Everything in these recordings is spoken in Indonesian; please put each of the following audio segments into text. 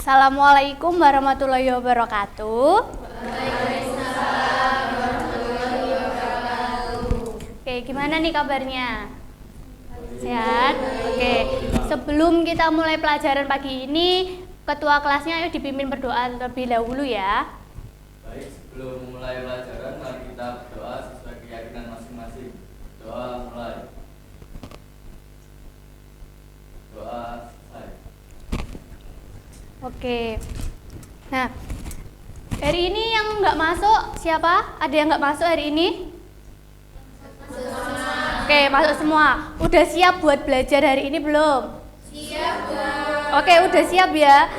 Assalamualaikum warahmatullahi wabarakatuh. Waalaikumsalam warahmatullahi wabarakatuh. Oke, gimana nih kabarnya? Sehat? Oke, sebelum kita mulai pelajaran pagi ini, ketua kelasnya ayo dipimpin berdoa terlebih dahulu ya. Baik, sebelum mulai pelajaran, mari kita berdoa sesuai keyakinan masing-masing. Doa mulai. Doa selesai. Oke. Nah, hari ini yang nggak masuk siapa? Ada yang nggak masuk hari ini? Oke, masuk semua. Udah siap buat belajar hari ini belum? Siap, Bu. Oke, udah siap ya?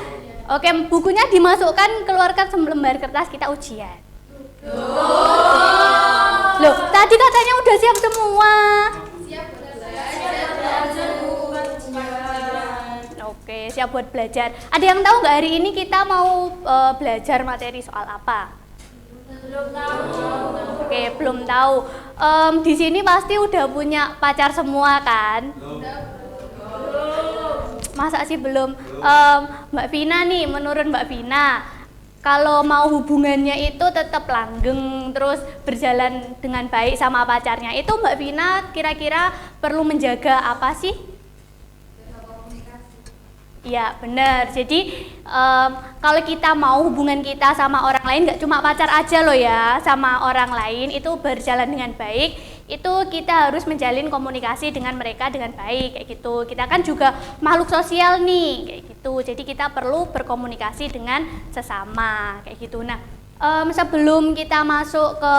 Oke, bukunya dimasukkan, keluarkan selembar kertas, kita ujian. Loh, tadi katanya udah siap semua. Siap belajar, Bu. Oke, siap buat belajar. Ada yang tahu nggak hari ini kita mau belajar materi soal apa? Belum tahu. Oke, belum tahu. Di sini pasti udah punya pacar semua kan? Masa sih belum? Mbak Vina nih, menurut Mbak Vina, kalau mau hubungannya itu tetap langgeng, terus berjalan dengan baik sama pacarnya, itu Mbak Vina kira-kira perlu menjaga apa sih? Iya, benar. Jadi kalau kita mau hubungan kita sama orang lain, nggak cuma pacar aja loh ya, sama orang lain itu berjalan dengan baik, itu kita harus menjalin komunikasi dengan mereka dengan baik kayak gitu. Kita kan juga makhluk sosial nih kayak gitu. Jadi kita perlu berkomunikasi dengan sesama kayak gitu. Nah, sebelum kita masuk ke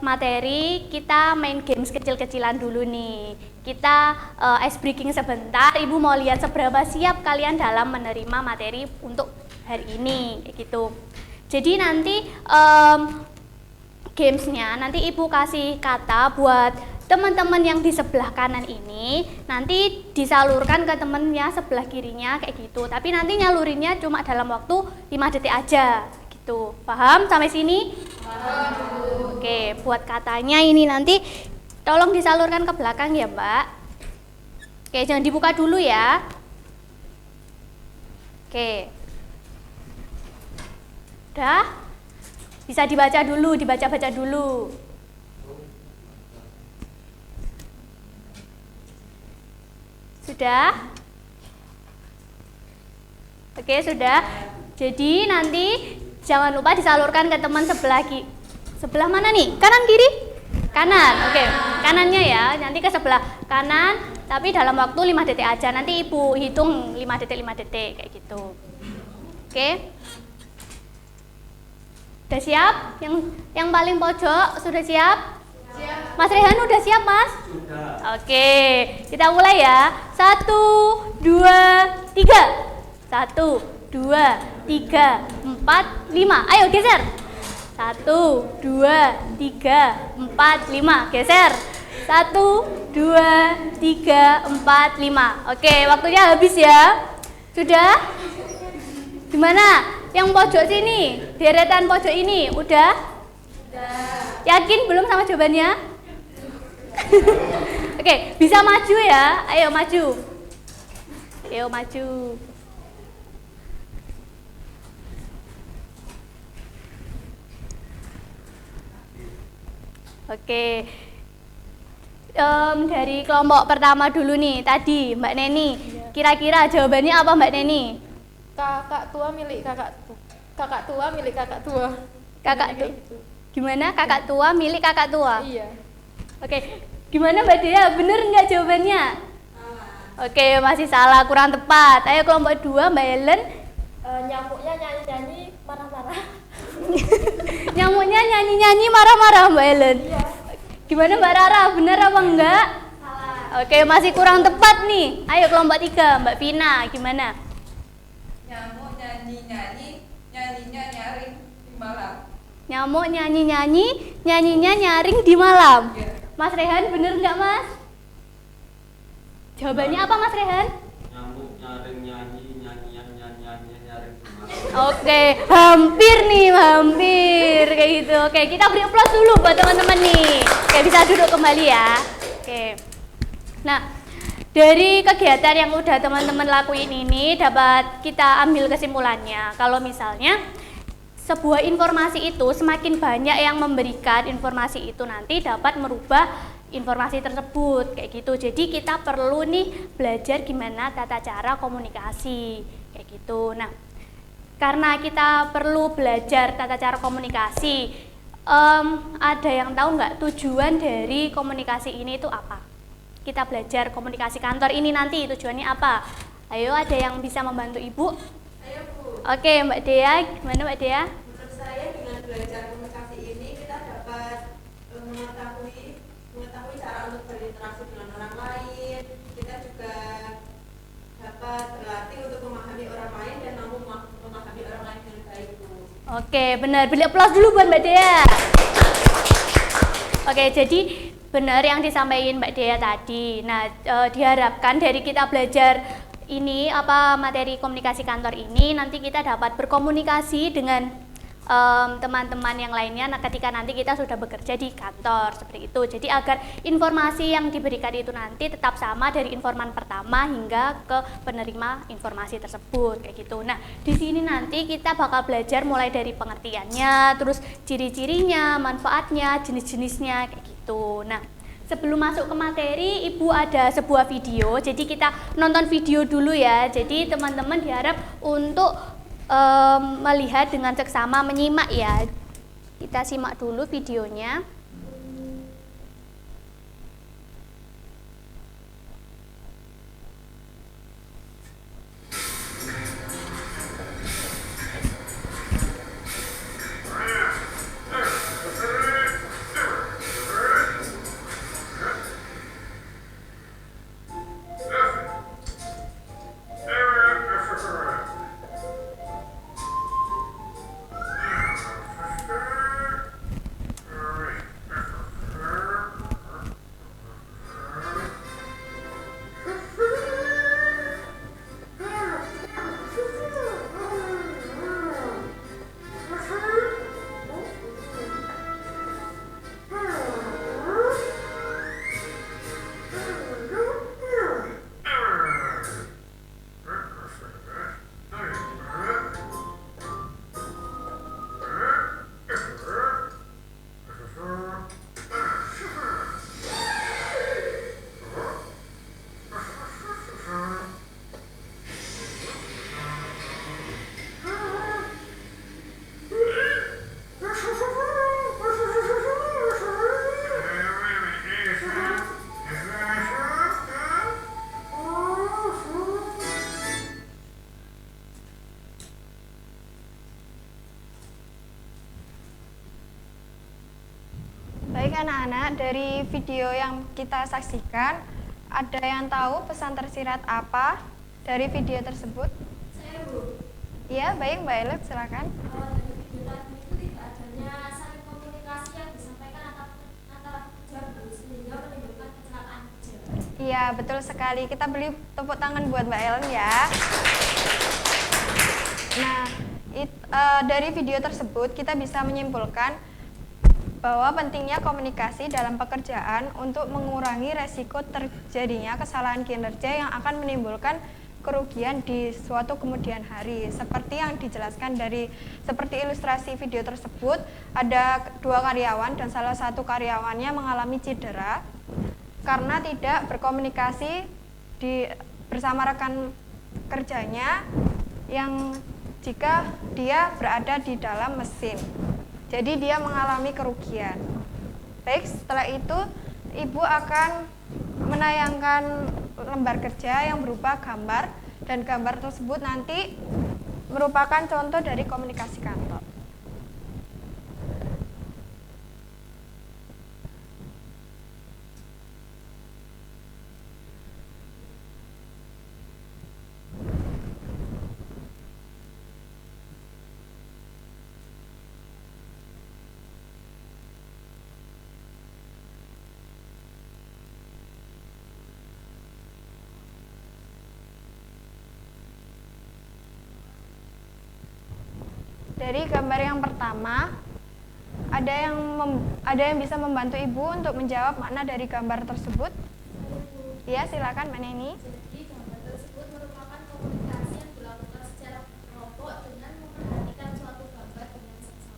materi, kita main games kecil-kecilan dulu nih. Kita ice breaking sebentar. Ibu mau lihat seberapa siap kalian dalam menerima materi untuk hari ini kayak gitu. Jadi nanti gamesnya nanti ibu kasih kata buat teman-teman yang di sebelah kanan ini, nanti disalurkan ke temennya sebelah kirinya kayak gitu. Tapi nanti nyalurinnya cuma dalam waktu 5 detik aja gitu. Paham sampai sini? Paham. Oke, buat katanya ini nanti tolong disalurkan ke belakang ya, Mbak. Oke, jangan dibuka dulu ya. Oke. Udah? Bisa dibaca dulu, dibaca-baca dulu. Sudah? Oke, sudah. Jadi nanti jangan lupa disalurkan ke teman sebelah mana nih? Kanan kiri? Kanan. Oke, kanannya ya. Nanti ke sebelah kanan, tapi dalam waktu 5 detik aja. Nanti ibu hitung 5 detik kayak gitu. Oke. Udah siap? Yang paling pojok sudah siap? Siap. Mas Rehan udah siap, Mas? Sudah. Oke, kita mulai ya. 1, 2, 3. 1, 2, 3, 4, 5. Ayo geser. 1, 2, 3, 4, 5. Geser. 1, 2, 3, 4, 5. Oke, waktunya habis ya. Sudah? Gimana? Yang pojok sini, deretan pojok ini, udah? Yakin belum sama jawabannya? Oke, bisa maju ya. Ayo maju. Ayo maju. Oke. Dari kelompok pertama dulu nih, tadi Mbak Neni. Kira-kira jawabannya apa Mbak Neni? Kakak tua milik kakak tua milik kakak tua. Kakak tua. Gimana? Kakak tua milik kakak tua? Iya. Oke, gimana Mbak Dea? Bener nggak jawabannya? Oke, masih salah, kurang tepat. Ayo kelompok 2, Mbak Helen. Nyamuknya nyanyi-nyanyi marah-marah. Nyamuknya nyanyi-nyanyi marah-marah, Mbak Helen. Iya. Gimana Mbak Rara? Bener apa enggak? Salah. Oke, masih kurang tepat nih. Ayo kelompok 3, Mbak Vina, gimana? Nyamuk nyanyi-nyanyi, nyanyinya nyaring di malam. Nyamuk nyanyi-nyanyi, nyanyinya nyaring di malam. Ya. Mas Rehan, bener nggak Mas? Jawabannya apa Mas Rehan? Nyamuk nyaring nyanyi, nyanyian nyaring gimana? Oke, hampir nih, hampir kayak gitu. Oke, kita beri aplaus dulu buat teman-teman nih. Oke, bisa duduk kembali ya. Oke. Nah, Dari kegiatan yang udah teman-teman lakuin ini dapat kita ambil kesimpulannya kalau misalnya sebuah informasi itu semakin banyak yang memberikan informasi itu nanti dapat merubah informasi tersebut kayak gitu. Jadi kita perlu nih belajar gimana tata cara komunikasi kayak gitu. Nah, karena kita perlu belajar tata cara komunikasi, ada yang tahu nggak tujuan dari komunikasi ini itu apa? Kita belajar komunikasi kantor ini nanti tujuannya apa? Ayo, ada yang bisa membantu Ibu? Saya Bu, Oke, Mbak Dea, gimana Mbak Dea? menurut saya dengan belajar komunikasi ini kita dapat mengetahui cara untuk berinteraksi dengan orang lain. Kita juga dapat berlatih untuk memahami orang lain dan mampu memahami orang lain dengan baik Bu. Oke, benar. Beri aplaus dulu buat Mbak Dea. Oke, jadi benar yang disampaikan Mbak Dea tadi. Nah, diharapkan dari kita belajar ini materi komunikasi kantor ini nanti kita dapat berkomunikasi dengan teman-teman yang lainnya ketika nanti kita sudah bekerja di kantor seperti itu. Jadi agar informasi yang diberikan itu nanti tetap sama dari informan pertama hingga ke penerima informasi tersebut kayak gitu. Nah, di sini nanti kita bakal belajar mulai dari pengertiannya, terus ciri-cirinya, manfaatnya, jenis-jenisnya kayak gitu. Nah, sebelum masuk ke materi, Ibu ada sebuah video. Jadi kita nonton video dulu ya. Jadi teman-teman diharap untuk melihat dengan seksama, menyimak ya. Kita simak dulu videonya. Baik anak-anak, dari video yang kita saksikan, ada yang tahu pesan tersirat apa dari video tersebut? Saya Bu, Iya, baik Mbak Elif, silakan. dari video tadi itu tidak adanya saling komunikasi yang disampaikan antara pekerja Bu, sehingga menimbulkan kecelakaan kerja. Iya, betul sekali. Kita beri tepuk tangan buat Mbak Ellen ya. Nah, dari video tersebut kita bisa menyimpulkan bahwa pentingnya komunikasi dalam pekerjaan untuk mengurangi resiko terjadinya kesalahan kinerja yang akan menimbulkan kerugian di suatu kemudian hari. Seperti yang dijelaskan seperti ilustrasi video tersebut, ada 2 karyawan dan salah satu karyawannya mengalami cedera karena tidak berkomunikasi bersama rekan kerjanya yang jika dia berada di dalam mesin. Jadi dia mengalami kerugian. Baik, setelah itu Ibu akan menayangkan lembar kerja yang berupa gambar, dan gambar tersebut nanti merupakan contoh dari komunikasi kantor. Dari gambar yang pertama, ada yang bisa membantu Ibu untuk menjawab makna dari gambar tersebut? Iya, silakan Mbak Neni. Jadi gambar tersebut merupakan komunikasi yang dilakukan secara kelompok dengan memperhatikan suatu gambar dengan seksama.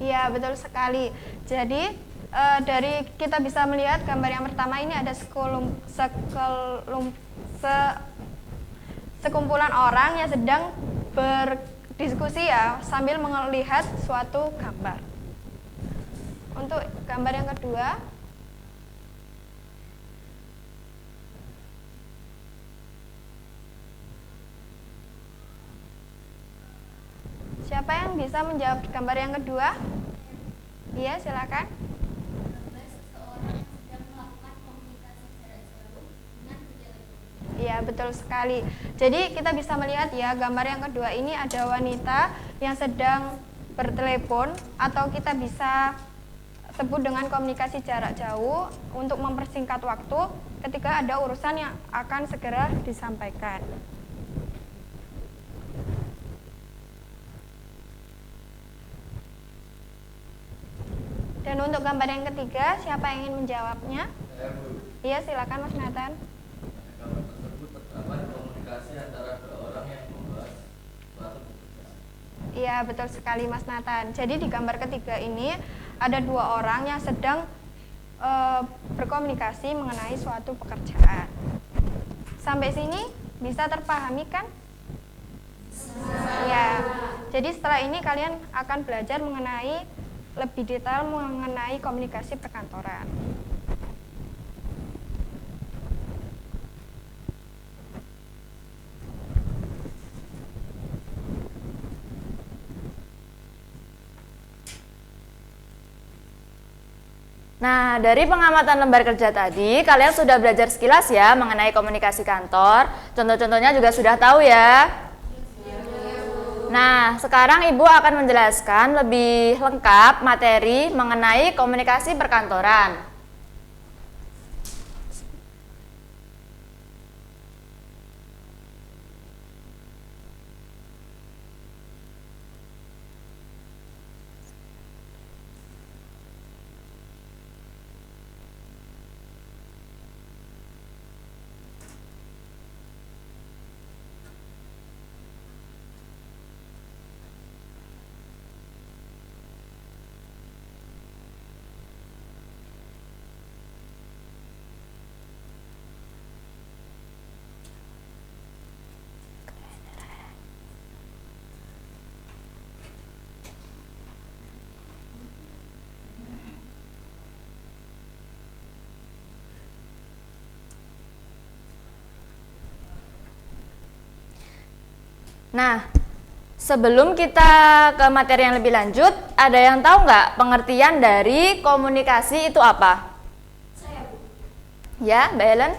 Iya, betul sekali. Jadi dari kita bisa melihat gambar yang pertama ini ada sekumpulan orang yang sedang berdiskusi ya sambil melihat suatu gambar. Untuk gambar yang kedua, siapa yang bisa menjawab gambar yang kedua? Iya, silakan. Gambar seseorang yang sedang melakukan komunikasi jarak jauh dengan berjalan. Iya, betul sekali. Jadi kita bisa melihat ya gambar yang kedua ini ada wanita yang sedang bertelepon atau kita bisa sebut dengan komunikasi jarak jauh untuk mempersingkat waktu ketika ada urusan yang akan segera disampaikan. Dan untuk gambar yang ketiga, siapa yang ingin menjawabnya? Saya Bu. Iya, silakan Mas Nathan. Gambar tersebut terdapat komunikasi antara dua orang yang membahas suatu pekerjaan. Iya, betul sekali Mas Nathan. Jadi di gambar ketiga ini ada dua orang yang sedang berkomunikasi mengenai suatu pekerjaan. Sampai sini bisa terpahami kan? Ya. Jadi setelah ini kalian akan belajar mengenai lebih detail mengenai komunikasi perkantoran. Nah, dari pengamatan lembar kerja tadi, kalian sudah belajar sekilas ya mengenai komunikasi kantor. Contoh-contohnya juga sudah tahu ya. Nah, sekarang Ibu akan menjelaskan lebih lengkap materi mengenai komunikasi perkantoran. Nah, sebelum kita ke materi yang lebih lanjut, ada yang tahu nggak pengertian dari komunikasi itu apa? Saya Bu. Ya, Mbak Helen?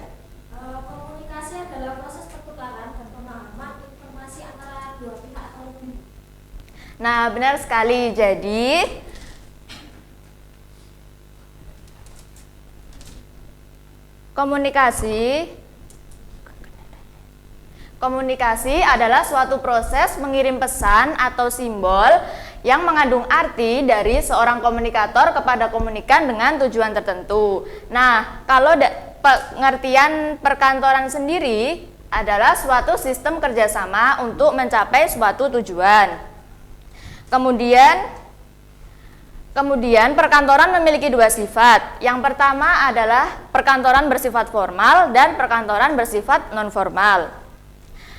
Komunikasi adalah proses pertukaran dan pemahaman informasi antara dua pihak atau lebih. Nah, benar sekali. Jadi, komunikasi adalah suatu proses mengirim pesan atau simbol yang mengandung arti dari seorang komunikator kepada komunikan dengan tujuan tertentu. Nah, kalau pengertian perkantoran sendiri adalah suatu sistem kerjasama untuk mencapai suatu tujuan. Kemudian perkantoran memiliki dua sifat. Yang pertama adalah perkantoran bersifat formal dan perkantoran bersifat non-formal.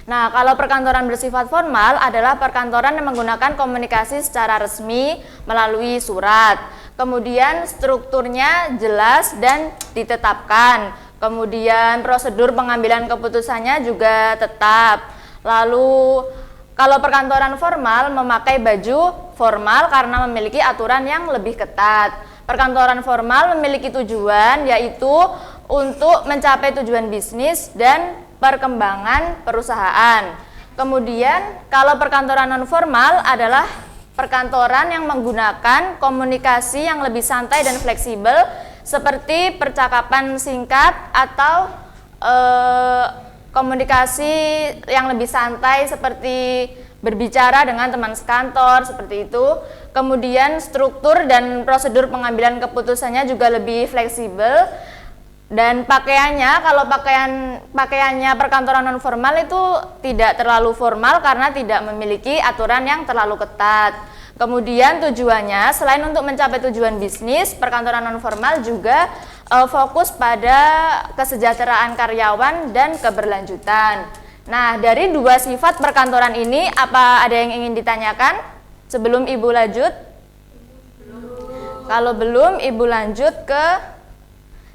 Nah, kalau perkantoran bersifat formal adalah perkantoran yang menggunakan komunikasi secara resmi melalui surat. Kemudian strukturnya jelas dan ditetapkan. Kemudian prosedur pengambilan keputusannya juga tetap. Lalu kalau perkantoran formal memakai baju formal karena memiliki aturan yang lebih ketat. Perkantoran formal memiliki tujuan yaitu untuk mencapai tujuan bisnis dan perkembangan perusahaan. Kemudian kalau perkantoran non formal adalah perkantoran yang menggunakan komunikasi yang lebih santai dan fleksibel seperti percakapan singkat atau komunikasi yang lebih santai seperti berbicara dengan teman sekantor seperti itu. Kemudian struktur dan prosedur pengambilan keputusannya juga lebih fleksibel Dan pakaiannya, kalau pakaiannya perkantoran non formal itu tidak terlalu formal karena tidak memiliki aturan yang terlalu ketat. Kemudian tujuannya selain untuk mencapai tujuan bisnis, perkantoran non formal juga fokus pada kesejahteraan karyawan dan keberlanjutan. Nah, dari dua sifat perkantoran ini, apa ada yang ingin ditanyakan sebelum Ibu lanjut? Kalau belum, Ibu lanjut ke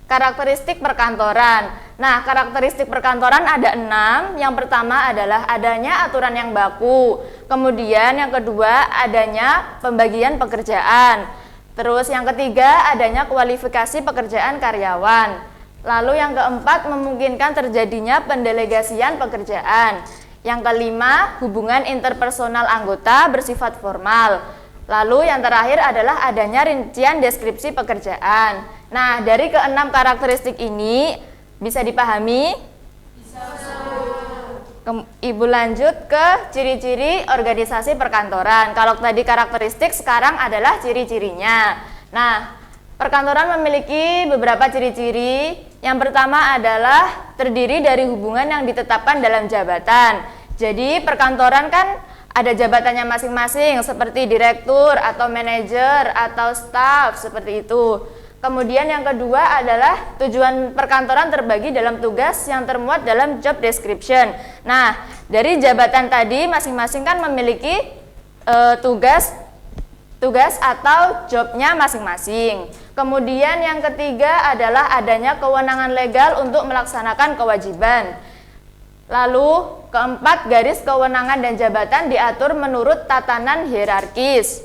karakteristik perkantoran. Nah, karakteristik perkantoran ada 6. Yang pertama adalah adanya aturan yang baku. Kemudian yang kedua adanya pembagian pekerjaan. Terus yang ketiga adanya kualifikasi pekerjaan karyawan. Lalu yang keempat memungkinkan terjadinya pendelegasian pekerjaan. Yang kelima hubungan interpersonal anggota bersifat formal. Lalu yang terakhir adalah adanya rincian deskripsi pekerjaan. Nah, dari keenam karakteristik ini bisa dipahami? Bisa. Ibu lanjut ke ciri-ciri organisasi perkantoran. Kalau tadi karakteristik, sekarang adalah ciri-cirinya. Nah, perkantoran memiliki beberapa ciri-ciri. Yang pertama adalah terdiri dari hubungan yang ditetapkan dalam jabatan. Jadi, perkantoran kan ada jabatannya masing-masing seperti direktur atau manajer atau staf seperti itu. Kemudian yang kedua adalah tujuan perkantoran terbagi dalam tugas yang termuat dalam job description. Nah, dari jabatan tadi masing-masing kan memiliki tugas atau jobnya masing-masing. Kemudian yang ketiga adalah adanya kewenangan legal untuk melaksanakan kewajiban. Lalu keempat, garis kewenangan dan jabatan diatur menurut tatanan hierarkis.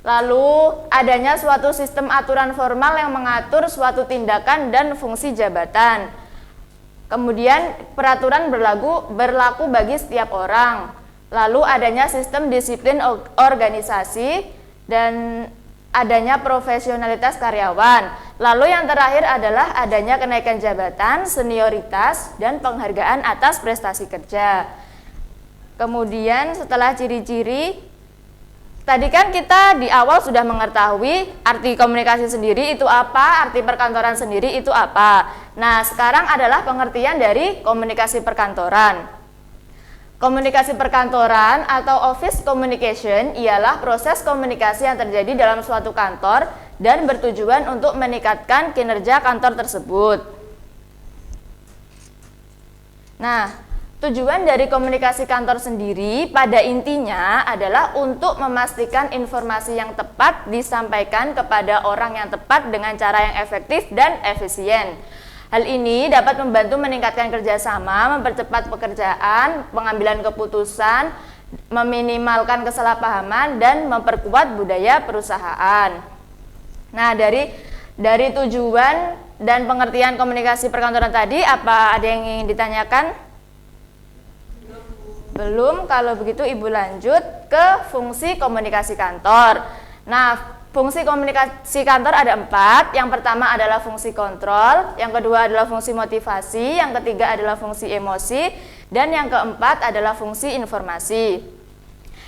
Lalu adanya suatu sistem aturan formal yang mengatur suatu tindakan dan fungsi jabatan. Kemudian peraturan berlaku bagi setiap orang. Lalu adanya sistem disiplin organisasi dan adanya profesionalitas karyawan. Lalu yang terakhir adalah adanya kenaikan jabatan, senioritas, dan penghargaan atas prestasi kerja. Kemudian setelah ciri-ciri, tadi kan kita di awal sudah mengetahui arti komunikasi sendiri itu apa, arti perkantoran sendiri itu apa. Nah, sekarang adalah pengertian dari komunikasi perkantoran. Komunikasi perkantoran atau office communication ialah proses komunikasi yang terjadi dalam suatu kantor dan bertujuan untuk meningkatkan kinerja kantor tersebut. Nah, tujuan dari komunikasi kantor sendiri pada intinya adalah untuk memastikan informasi yang tepat disampaikan kepada orang yang tepat dengan cara yang efektif dan efisien. Hal ini dapat membantu meningkatkan kerjasama, mempercepat pekerjaan, pengambilan keputusan, meminimalkan kesalahpahaman, dan memperkuat budaya perusahaan. Nah, dari tujuan dan pengertian komunikasi perkantoran tadi, apa ada yang ingin ditanyakan? Belum, kalau begitu Ibu lanjut ke fungsi komunikasi kantor. Nah, fungsi komunikasi kantor ada 4. Yang pertama adalah fungsi kontrol, yang kedua adalah fungsi motivasi, yang ketiga adalah fungsi emosi, dan yang keempat adalah fungsi informasi.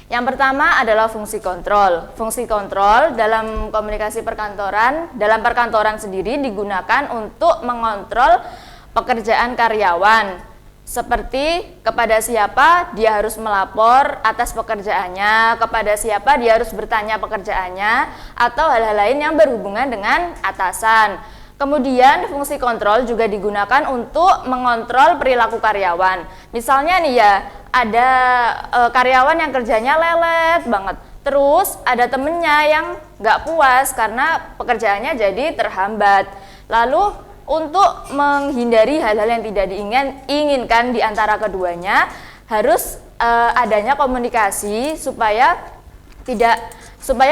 Yang pertama adalah fungsi kontrol. Fungsi kontrol dalam komunikasi perkantoran, dalam perkantoran sendiri digunakan untuk mengontrol pekerjaan karyawan. Seperti kepada siapa dia harus melapor atas pekerjaannya, kepada siapa dia harus bertanya pekerjaannya, atau hal-hal lain yang berhubungan dengan atasan. Kemudian fungsi kontrol juga digunakan untuk mengontrol perilaku karyawan. Misalnya nih ya, ada karyawan yang kerjanya lelet banget, terus ada temennya yang nggak puas karena pekerjaannya jadi terhambat. Lalu untuk menghindari hal-hal yang tidak diinginkan di antara keduanya, harus adanya komunikasi supaya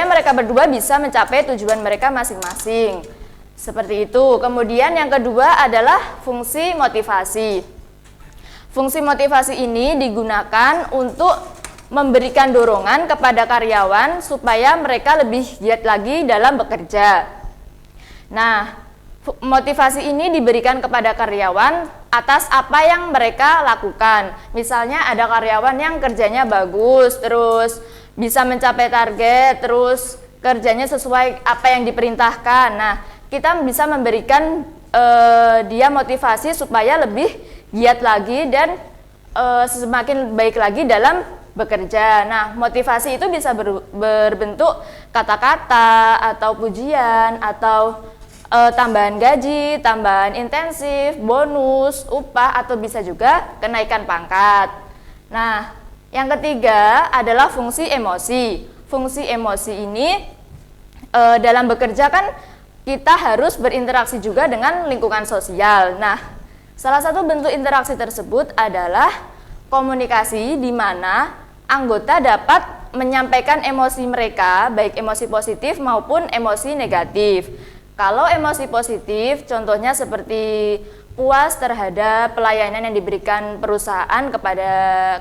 mereka berdua bisa mencapai tujuan mereka masing-masing. Seperti itu. Kemudian yang kedua adalah fungsi motivasi. Fungsi motivasi ini digunakan untuk memberikan dorongan kepada karyawan supaya mereka lebih giat lagi dalam bekerja. Nah, motivasi ini diberikan kepada karyawan atas apa yang mereka lakukan. Misalnya ada karyawan yang kerjanya bagus, terus bisa mencapai target, terus kerjanya sesuai apa yang diperintahkan. Nah, kita bisa memberikan dia motivasi supaya lebih giat lagi dan semakin baik lagi dalam bekerja. Nah, motivasi itu bisa berbentuk kata-kata atau pujian atau tambahan gaji, tambahan intensif, bonus, upah, atau bisa juga kenaikan pangkat. Nah, yang ketiga adalah fungsi emosi. Fungsi emosi ini dalam bekerja kan kita harus berinteraksi juga dengan lingkungan sosial. Nah, salah satu bentuk interaksi tersebut adalah komunikasi di mana anggota dapat menyampaikan emosi mereka, baik emosi positif maupun emosi negatif. Kalau emosi positif, contohnya seperti puas terhadap pelayanan yang diberikan perusahaan kepada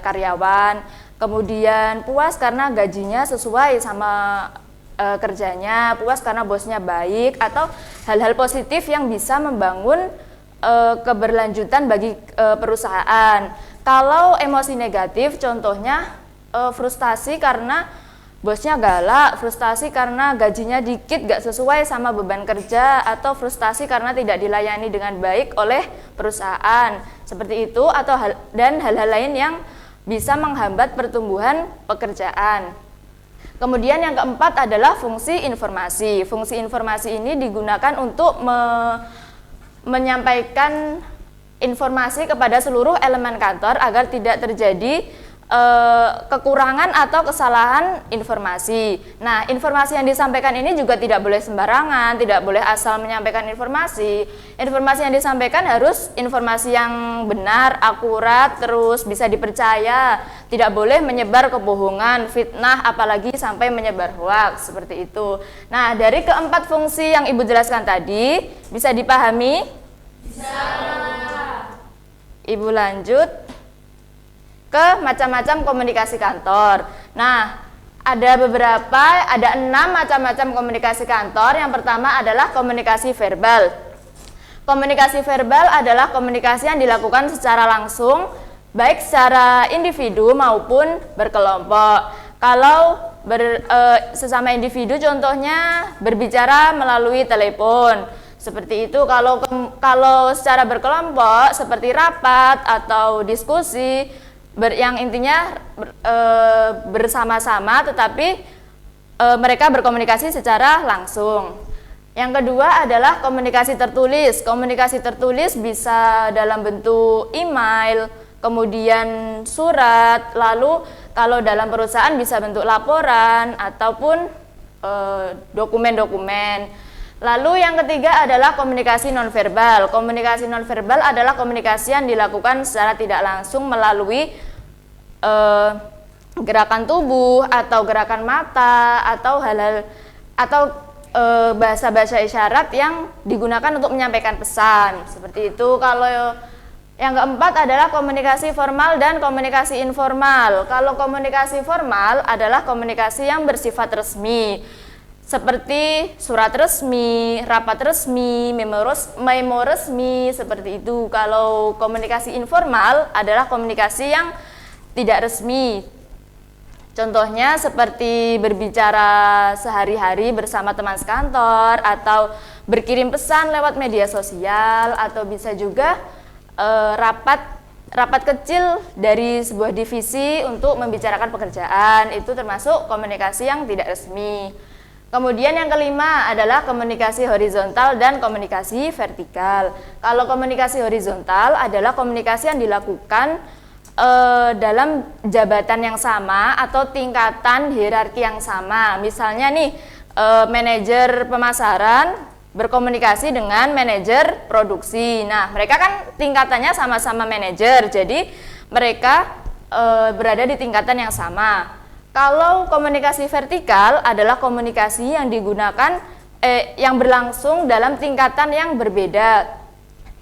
karyawan, kemudian puas karena gajinya sesuai sama kerjanya, puas karena bosnya baik, atau hal-hal positif yang bisa membangun keberlanjutan bagi perusahaan. Kalau emosi negatif, contohnya frustasi karena bosnya galak, frustasi karena gajinya dikit gak sesuai sama beban kerja, atau frustasi karena tidak dilayani dengan baik oleh perusahaan. Seperti itu, atau hal-hal lain yang bisa menghambat pertumbuhan pekerjaan. Kemudian yang keempat adalah fungsi informasi. Fungsi informasi ini digunakan untuk menyampaikan informasi kepada seluruh elemen kantor agar tidak terjadi kekurangan atau kesalahan informasi. Nah, informasi yang disampaikan ini juga tidak boleh sembarangan, tidak boleh asal menyampaikan informasi. Informasi yang disampaikan harus informasi yang benar, akurat, terus bisa dipercaya. Tidak boleh menyebar kebohongan, fitnah, apalagi sampai menyebar hoaks, seperti itu. Nah, dari keempat fungsi yang Ibu jelaskan tadi, bisa dipahami? Bisa. Ibu lanjut ke macam-macam komunikasi kantor. Nah, ada 6 macam-macam komunikasi kantor. Yang pertama adalah komunikasi verbal. Komunikasi verbal adalah komunikasi yang dilakukan secara langsung, baik secara individu maupun berkelompok. Kalau sesama individu, contohnya berbicara melalui telepon. Seperti itu. Kalau secara berkelompok, seperti rapat atau diskusi, yang intinya bersama-sama, tetapi mereka berkomunikasi secara langsung. Yang kedua adalah komunikasi tertulis. Komunikasi tertulis bisa dalam bentuk email, kemudian surat, lalu kalau dalam perusahaan bisa bentuk laporan ataupun dokumen-dokumen. Lalu yang ketiga adalah komunikasi nonverbal. Komunikasi nonverbal adalah komunikasi yang dilakukan secara tidak langsung melalui gerakan tubuh atau gerakan mata atau bahasa-bahasa isyarat yang digunakan untuk menyampaikan pesan. Seperti itu. Kalau yang keempat adalah komunikasi formal dan komunikasi informal. Kalau komunikasi formal adalah komunikasi yang bersifat resmi, seperti surat resmi, rapat resmi, memo resmi, seperti itu. Kalau komunikasi informal adalah komunikasi yang tidak resmi. Contohnya seperti berbicara sehari-hari bersama teman sekantor, atau berkirim pesan lewat media sosial, atau bisa juga rapat kecil dari sebuah divisi untuk membicarakan pekerjaan. Itu termasuk komunikasi yang tidak resmi. Kemudian yang kelima adalah komunikasi horizontal dan komunikasi vertikal. Kalau komunikasi horizontal adalah komunikasi yang dilakukan dalam jabatan yang sama atau tingkatan hierarki yang sama. Misalnya nih, manajer pemasaran berkomunikasi dengan manajer produksi. Nah, mereka kan tingkatannya sama-sama manajer, jadi mereka berada di tingkatan yang sama. Kalau komunikasi vertikal adalah komunikasi yang digunakan yang berlangsung dalam tingkatan yang berbeda.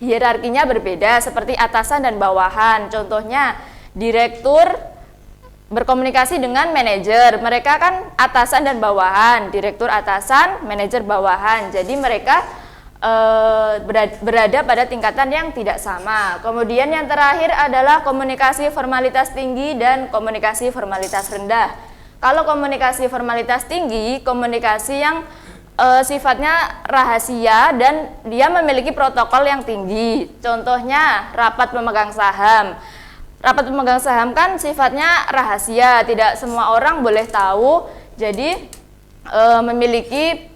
Hierarkinya berbeda, seperti atasan dan bawahan. Contohnya, direktur berkomunikasi dengan manajer. Mereka kan atasan dan bawahan, direktur atasan, manajer bawahan. Jadi mereka berada pada tingkatan yang tidak sama. Kemudian yang terakhir adalah komunikasi formalitas tinggi dan komunikasi formalitas rendah. Kalau komunikasi formalitas tinggi, komunikasi yang sifatnya rahasia dan dia memiliki protokol yang tinggi. Contohnya rapat pemegang saham. Rapat pemegang saham kan sifatnya rahasia, tidak semua orang boleh tahu, jadi memiliki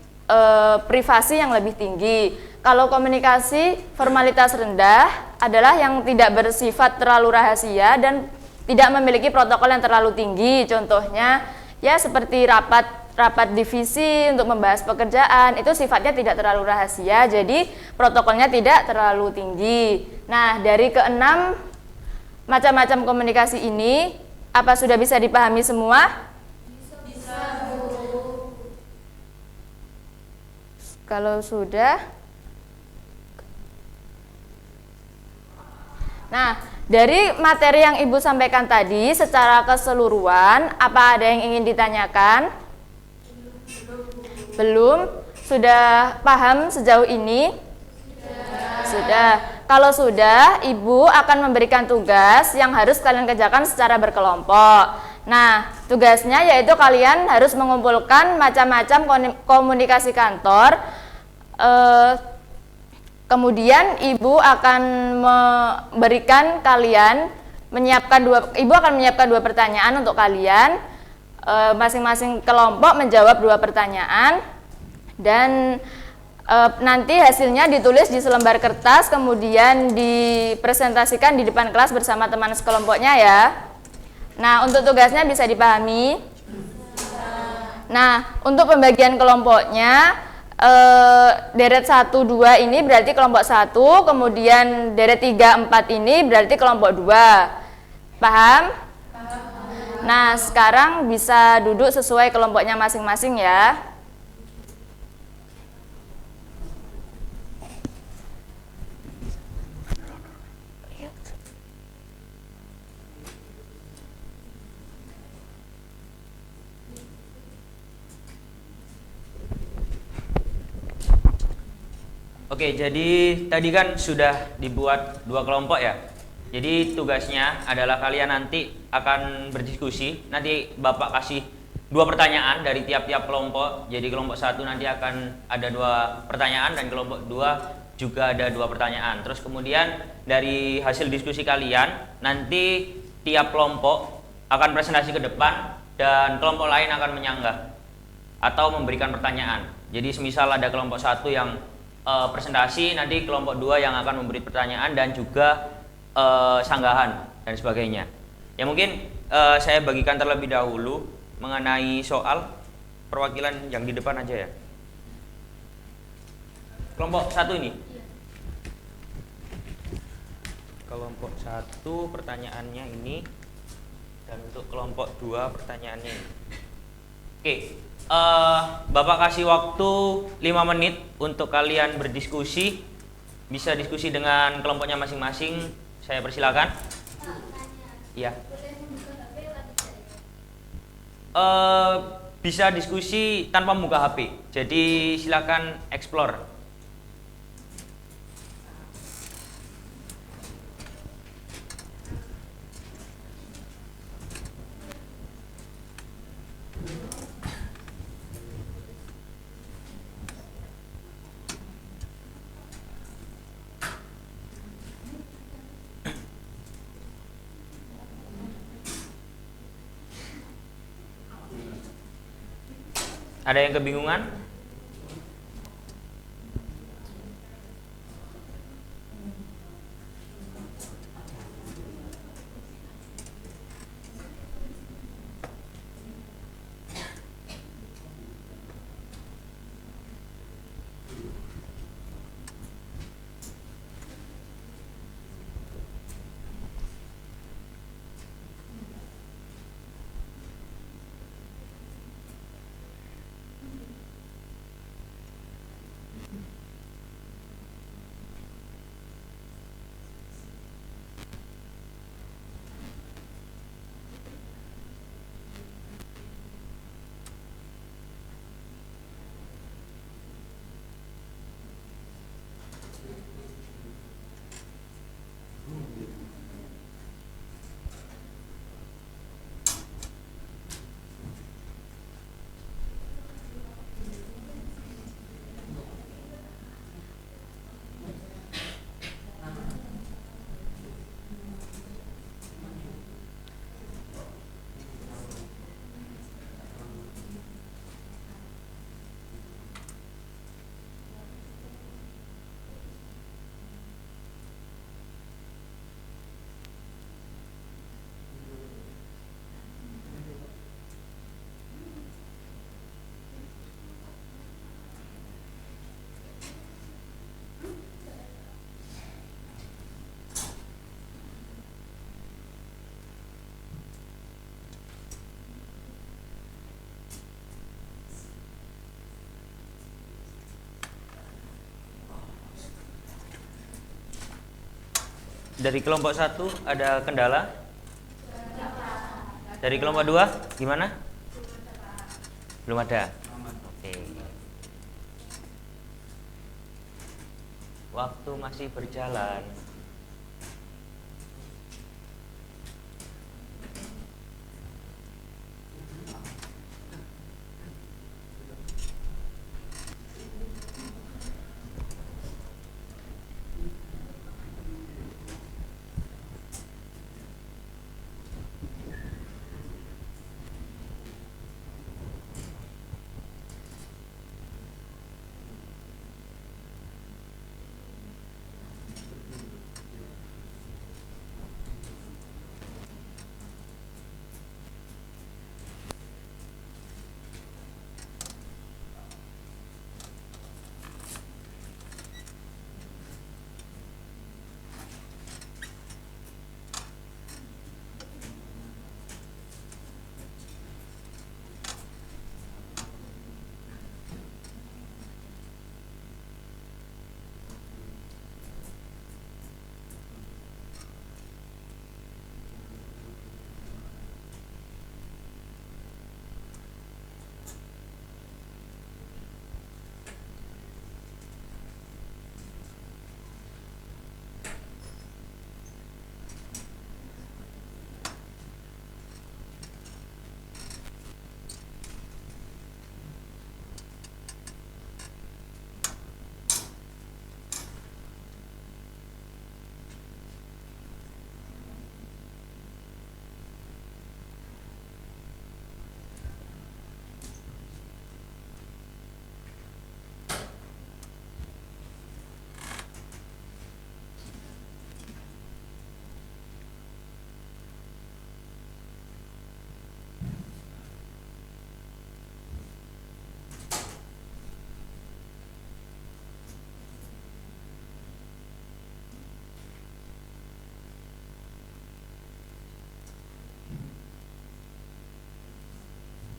privasi yang lebih tinggi. Kalau komunikasi formalitas rendah adalah yang tidak bersifat terlalu rahasia dan tidak memiliki protokol yang terlalu tinggi. Contohnya ya seperti rapat divisi untuk membahas pekerjaan, itu sifatnya tidak terlalu rahasia, jadi protokolnya tidak terlalu tinggi. Nah, dari keenam macam-macam komunikasi ini, apa sudah bisa dipahami semua? Bisa, Bu. Kalau sudah, nah, dari materi yang Ibu sampaikan tadi secara keseluruhan, apa ada yang ingin ditanyakan? Belum? Sudah paham sejauh ini? Sudah. Kalau sudah, Ibu akan memberikan tugas yang harus kalian kerjakan secara berkelompok. Nah, tugasnya yaitu kalian harus mengumpulkan macam-macam komunikasi kantor. Kemudian Ibu akan memberikan kalian Ibu akan menyiapkan 2 pertanyaan untuk kalian. Masing-masing kelompok menjawab 2 pertanyaan dan nanti hasilnya ditulis di selembar kertas, kemudian dipresentasikan di depan kelas bersama teman sekelompoknya ya. Nah, untuk tugasnya bisa dipahami? Nah, untuk pembagian kelompoknya deret 1, 2 ini berarti kelompok 1, kemudian deret 3, 4 ini berarti kelompok 2. Paham? Nah, sekarang bisa duduk sesuai kelompoknya masing-masing ya. Oke, jadi tadi kan sudah dibuat 2 kelompok ya. Jadi tugasnya adalah kalian nanti akan berdiskusi. Nanti Bapak kasih 2 pertanyaan dari tiap-tiap kelompok. Jadi kelompok 1 nanti akan ada 2 pertanyaan dan kelompok 2 juga ada 2 pertanyaan. Terus kemudian dari hasil diskusi kalian nanti tiap kelompok akan presentasi ke depan dan kelompok lain akan menyanggah atau memberikan pertanyaan. Jadi semisal ada kelompok 1 yang presentasi, nanti kelompok 2 yang akan memberi pertanyaan dan juga sanggahan dan sebagainya. Ya mungkin saya bagikan terlebih dahulu mengenai soal perwakilan yang di depan aja ya. Kelompok 1 ini. Kelompok 1 pertanyaannya ini dan untuk kelompok 2 pertanyaannya ini. Oke, Bapak kasih waktu 5 menit untuk kalian berdiskusi. Bisa diskusi dengan kelompoknya masing-masing. Saya persilakan. Iya. Bisa diskusi tanpa membuka HP. Jadi silakan explore. Ada yang kebingungan? dari kelompok 1 ada kendala? Dari kelompok 2 gimana? Belum ada. Oke. Waktu masih berjalan.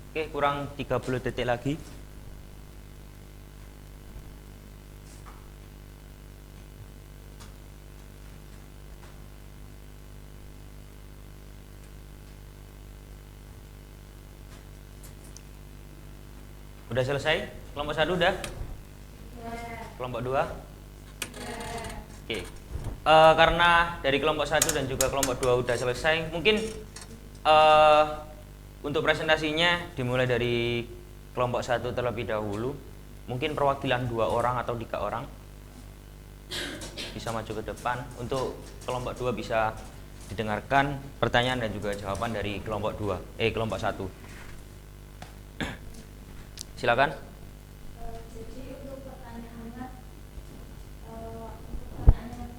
Oke, kurang 30 detik lagi. Udah selesai? Kelompok 1 udah? Kelompok 2? Oke. Karena dari kelompok 1 dan juga kelompok 2 udah selesai, mungkin untuk presentasinya dimulai dari kelompok 1 terlebih dahulu. Mungkin perwakilan 2 orang atau 3 orang bisa maju ke depan. Untuk kelompok 2 bisa didengarkan pertanyaan dan juga jawaban dari kelompok 1. Silakan. Jadi untuk pertanyaan yang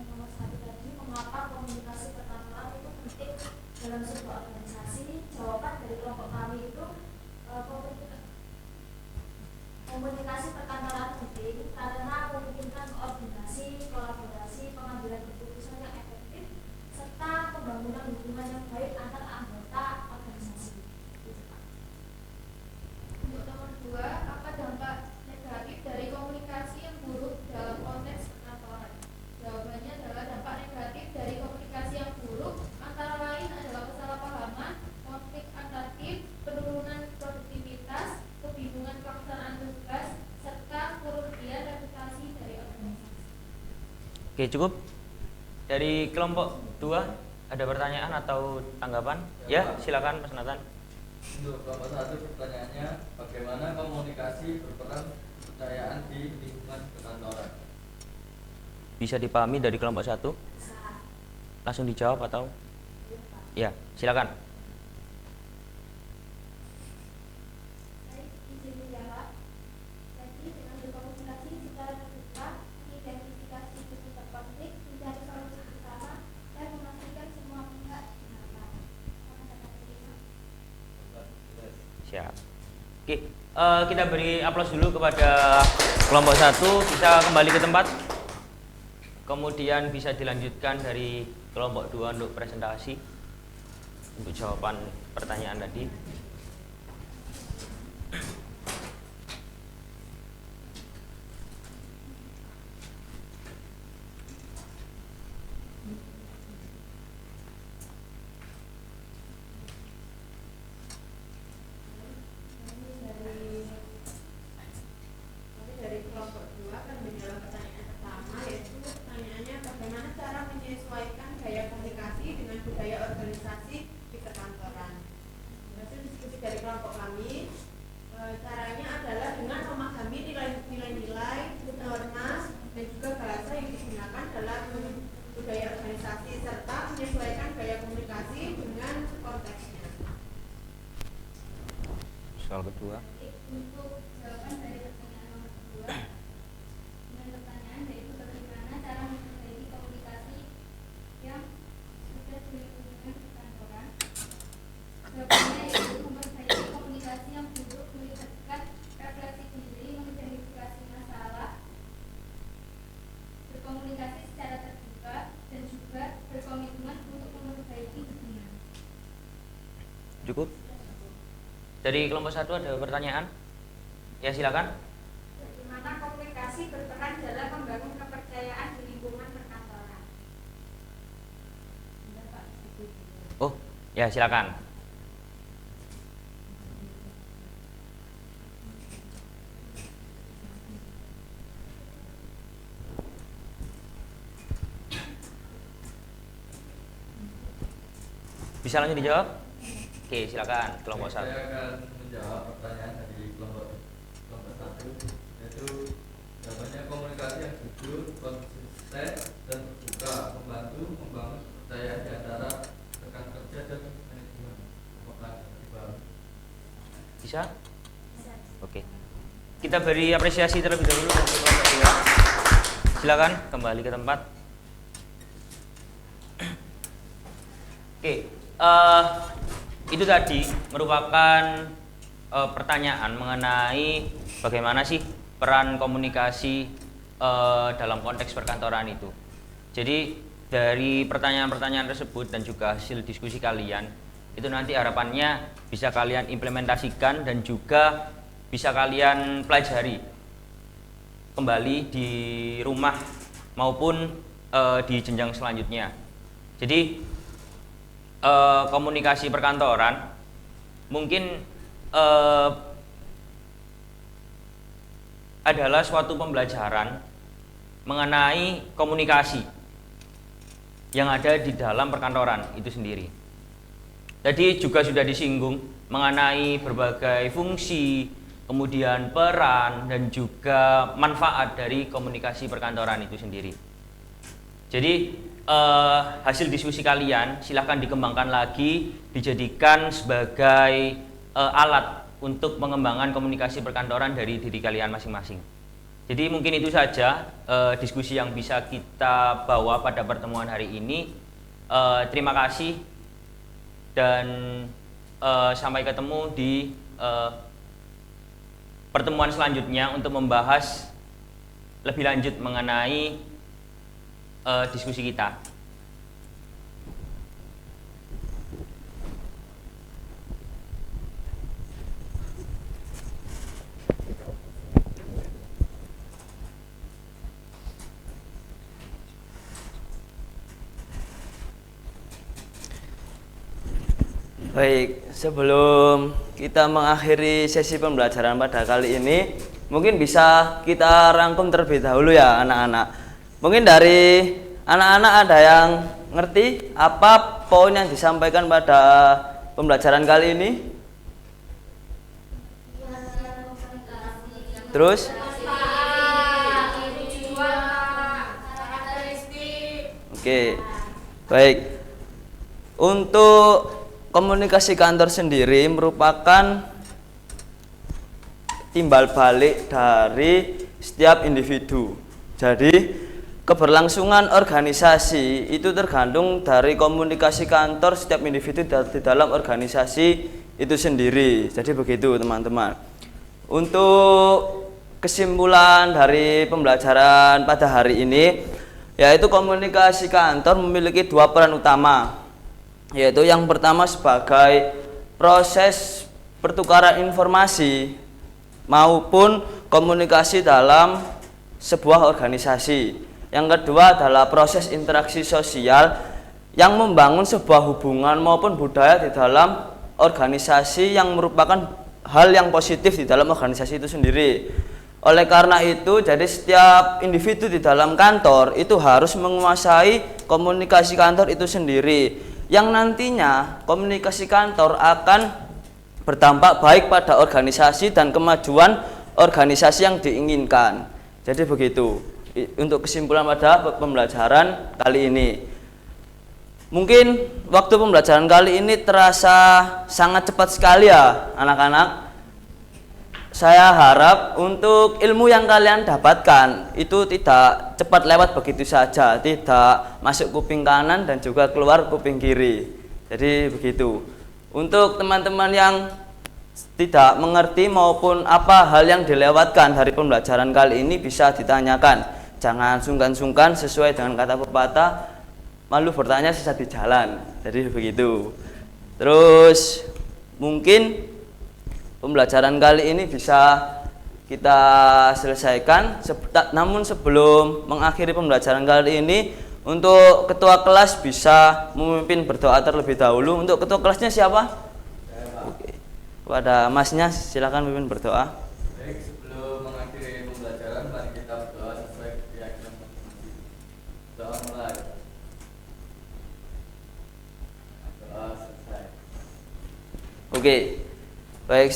nomor 1 tadi, mengapa komunikasi perkantoran itu penting dalam sebuah organisasi? Jawaban dari kelompok kami itu komunikasi perkantoran penting karena memungkinkan koordinasi, kolaborasi, pengambilan keputusan yang efektif, serta pembangunan hubungan yang baik antar anggota organisasi. Untuk nomor 2, apa dampak negatif dari komunikasi yang buruk dalam konteks perkantoran? Jawabannya adalah dampak negatif dari komunikasi yang buruk antara lain adalah kesalahpahaman, konflik antar tim, penurunan produktivitas, kebingungan pelaksanaan tugas, serta kerugian reputasi dari organisasi. Oke, cukup. Dari kelompok 2 ada pertanyaan atau tanggapan? Ya, silakan Mas Nathan. Untuk kelompok 1 pertanyaannya, bagaimana komunikasi berperan kepercayaan di lingkungan perkantoran? Bisa dipahami dari kelompok 1? Langsung dijawab atau? Ya, silakan. Baik, izin menjawab. Jadi dengan berkomunikasi secara terbuka, mengidentifikasi titik konflik, mencari solusi bersama, dan memastikan semua pihak didengarkan. Siap. Oke, kita beri aplaus dulu kepada kelompok 1. Bisa kembali ke tempat. Kemudian bisa dilanjutkan dari kelompok 2 untuk presentasi, untuk jawaban pertanyaan tadi. dalam budaya organisasi serta menyesuaikan gaya komunikasi dengan konteksnya. Soal kedua. Untuk jawaban dari pertanyaan nomor 2 dengan pertanyaan yaitu bagaimana cara memperbaiki komunikasi yang sudah dilingkupi dengan perkantoran. Jawabannya yaitu memperbaiki komunikasi yang buruk melibatkan refleksi diri, mengidentifikasi masalah, berkomunikasi secara terbuka, dan juga berkomitmen untuk memperbaiki hubungan. Cukup? Dari kelompok 1 ada pertanyaan? Ya, silakan. Bagaimana komunikasi berperan dalam membangun kepercayaan di lingkungan perkantoran? Oh, ya silakan. Bisa langsung dijawab? Oke, silakan kelompok 1. Saya akan menjawab pertanyaan dari kelompok 1, yaitu jawabannya komunikasi yang jujur, konsisten, dan terbuka membantu membangun kepercayaan di antara rekan kerja dan manajemen. Apakah dibahas? Bisa? Oke. Kita beri apresiasi terlebih dahulu untuk kelompok 2. Silakan kembali ke tempat. Oke, itu tadi merupakan pertanyaan mengenai bagaimana sih peran komunikasi dalam konteks perkantoran itu. Jadi dari pertanyaan-pertanyaan tersebut dan juga hasil diskusi kalian itu nanti harapannya bisa kalian implementasikan dan juga bisa kalian pelajari kembali di rumah maupun di jenjang selanjutnya. Jadi komunikasi perkantoran mungkin adalah suatu pembelajaran mengenai komunikasi yang ada di dalam perkantoran itu sendiri. Tadi juga sudah disinggung mengenai berbagai fungsi, kemudian peran dan juga manfaat dari komunikasi perkantoran itu sendiri. Jadi hasil diskusi kalian silahkan dikembangkan lagi, dijadikan sebagai alat untuk mengembangkan komunikasi perkantoran dari diri kalian masing-masing. Jadi mungkin itu saja diskusi yang bisa kita bawa pada pertemuan hari ini. Terima kasih dan sampai ketemu di pertemuan selanjutnya untuk membahas lebih lanjut mengenai diskusi kita. Baik, sebelum kita mengakhiri sesi pembelajaran pada kali ini, mungkin bisa kita rangkum terlebih dahulu ya anak-anak. Mungkin dari anak-anak ada yang ngerti apa poin yang disampaikan pada pembelajaran kali ini? Terus? Oke, baik. Untuk komunikasi kantor sendiri merupakan timbal balik dari setiap individu. Jadi keberlangsungan organisasi itu tergantung dari komunikasi kantor setiap individu di dalam organisasi itu sendiri. Jadi begitu teman-teman. Untuk kesimpulan dari pembelajaran pada hari ini, yaitu komunikasi kantor memiliki dua peran utama, yaitu yang pertama sebagai proses pertukaran informasi maupun komunikasi dalam sebuah organisasi. Yang kedua adalah proses interaksi sosial yang membangun sebuah hubungan maupun budaya di dalam organisasi yang merupakan hal yang positif di dalam organisasi itu sendiri. Oleh karena itu, jadi setiap individu di dalam kantor itu harus menguasai komunikasi kantor itu sendiri, yang nantinya komunikasi kantor akan berdampak baik pada organisasi dan kemajuan organisasi yang diinginkan. Jadi begitu. untuk kesimpulan pada pembelajaran kali ini. Mungkin waktu pembelajaran kali ini terasa sangat cepat sekali ya anak-anak. Saya harap untuk ilmu yang kalian dapatkan itu tidak cepat lewat begitu saja, tidak masuk kuping kanan dan juga keluar kuping kiri. Jadi begitu. Untuk teman-teman yang tidak mengerti maupun apa hal yang dilewatkan dari pembelajaran kali ini bisa ditanyakan. Jangan sungkan-sungkan, sesuai dengan kata pepatah, malu bertanya sesat di jalan. Jadi begitu. Terus mungkin pembelajaran kali ini bisa kita selesaikan. Namun sebelum mengakhiri pembelajaran kali ini, untuk ketua kelas bisa memimpin berdoa terlebih dahulu. Untuk ketua kelasnya siapa? Oke. Kepada masnya silakan memimpin berdoa. Baik, sebelum mengakhiri pembelajaran, mari kita berdoa sesuai keyakinan masing-masing. Doa mulai. Doa selesai. Oke. Baik,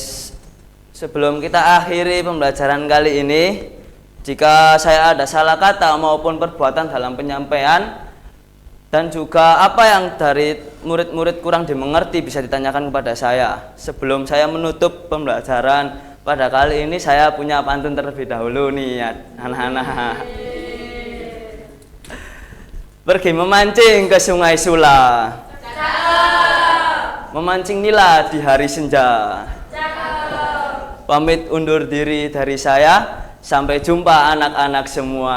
sebelum kita akhiri pembelajaran kali ini, jika saya ada salah kata maupun perbuatan dalam penyampaian dan juga apa yang dari murid-murid kurang dimengerti bisa ditanyakan kepada saya. Sebelum saya menutup pembelajaran pada kali ini, saya punya pantun terlebih dahulu nih anak-anak. Pergi memancing ke Sungai Sula, memancing nila di hari senja. Pamit undur diri dari saya. Sampai jumpa anak-anak semua.